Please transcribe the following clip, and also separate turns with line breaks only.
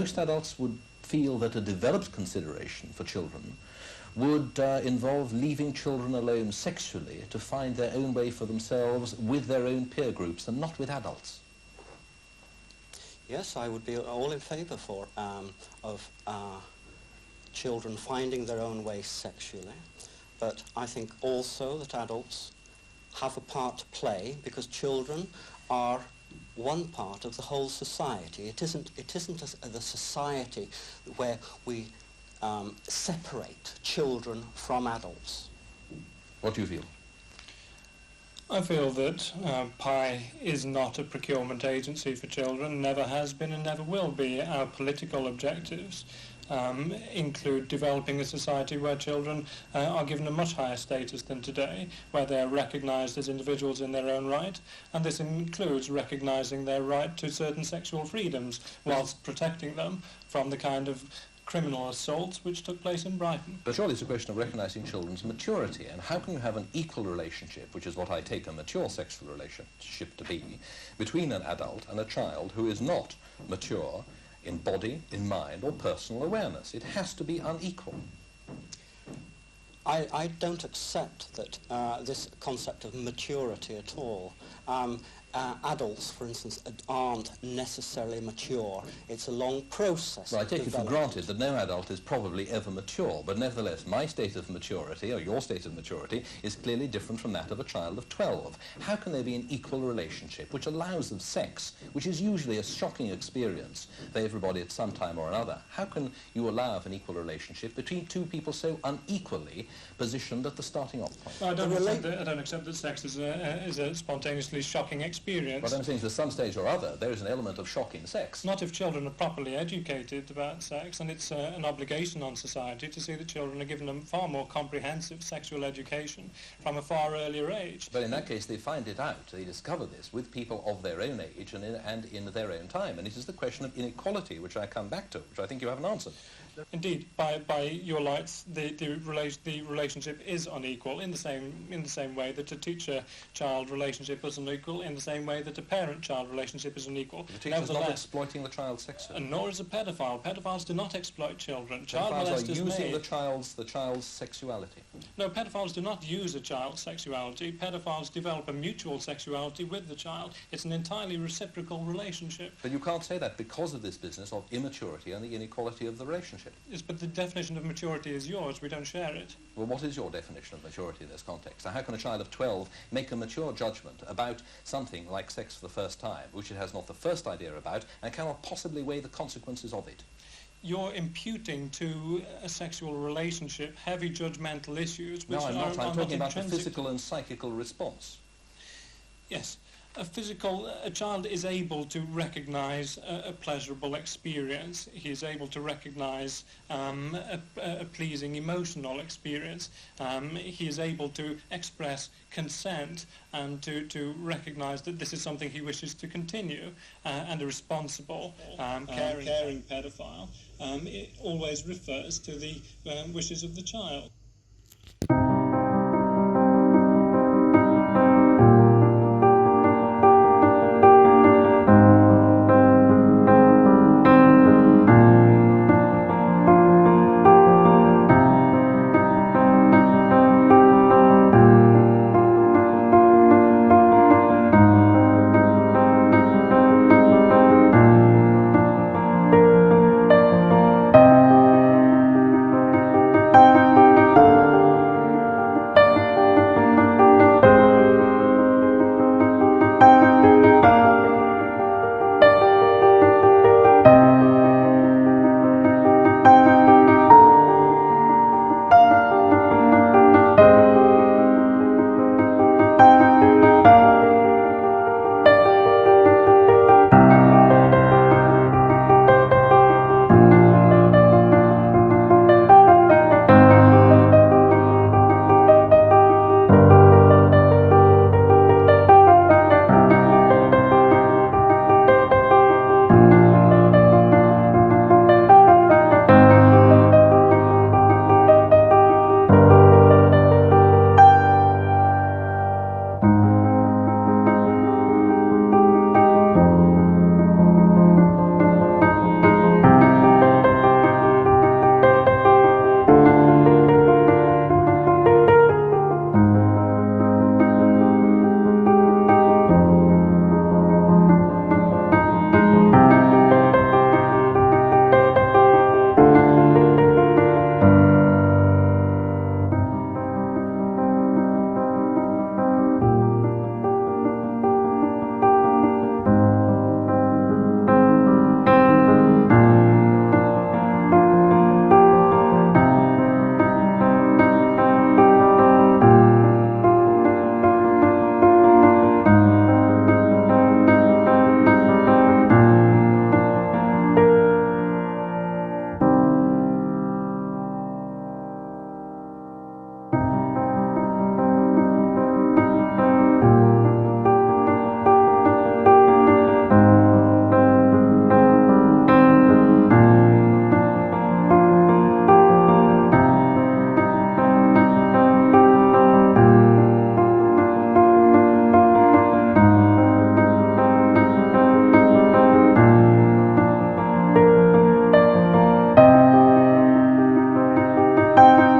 most adults would feel that a developed consideration for children would involve leaving children alone sexually to find their own way for themselves with their own peer groups and not with adults.
Yes, I would be all in favour of children finding their own way sexually, but I think also that adults have a part to play, because children are one part of the whole society. It isn't the society where we separate children from adults.
What do you feel?
I feel that P.I.E. is not a procurement agency for children, never has been and never will be. Our political objectives include developing a society where children are given a much higher status than today, where they are recognised as individuals in their own right, and this includes recognising their right to certain sexual freedoms whilst protecting them from the kind of criminal assaults which took place in Brighton.
But surely it's a question of recognising children's maturity, and how can you have an equal relationship, which is what I take a mature sexual relationship to be, between an adult and a child who is not mature in body, in mind, or personal awareness? It has to be unequal.
I don't accept that this concept of maturity at all. Adults, for instance, aren't necessarily mature. It's a long process.
Well, I take it for granted that no adult is probably ever mature, but nevertheless, my state of maturity, or your state of maturity, is clearly different from that of a child of 12. How can there be an equal relationship which allows of sex, which is usually a shocking experience for everybody at some time or another? How can you allow of an equal relationship between two people so unequally positioned at the starting off point?
Well, I don't accept that sex is a spontaneously shocking experience.
But I'm saying, at some stage or other, there is an element of shock in sex.
Not if children are properly educated about sex, and it's an obligation on society to see that children are given a far more comprehensive sexual education from a far earlier age.
But in that case, they find it out, they discover this with people of their own age and in their own time. And it is the question of inequality, which I come back to, which I think you haven't answered.
Indeed, by your lights, the relationship is unequal in the same way that a teacher-child relationship is unequal, in the same way that a parent-child relationship is unequal.
The teacher is not exploiting the child sexually.
And nor is a paedophile. Pedophiles do not exploit children.
Pedophiles are using the child's sexuality.
No, pedophiles do not use a child's sexuality. Pedophiles develop a mutual sexuality with the child. It's an entirely reciprocal relationship.
But you can't say that because of this business of immaturity and the inequality of the relationship.
Yes, but the definition of maturity is yours. We don't share it.
Well, what is your definition of maturity in this context? Now, how can a child of 12 make a mature judgment about something like sex for the first time, which it has not the first idea about, and cannot possibly weigh the consequences of it?
You're imputing to a sexual relationship heavy judgmental issues which
No, I'm not. I'm talking about the
intrinsic.
physical and psychical response.
Yes. A child is able to recognise a pleasurable experience. He is able to recognise a pleasing emotional experience. He is able to express consent and to recognise that this is something he wishes to continue. And a responsible, caring paedophile it always refers to the wishes of the child.
you.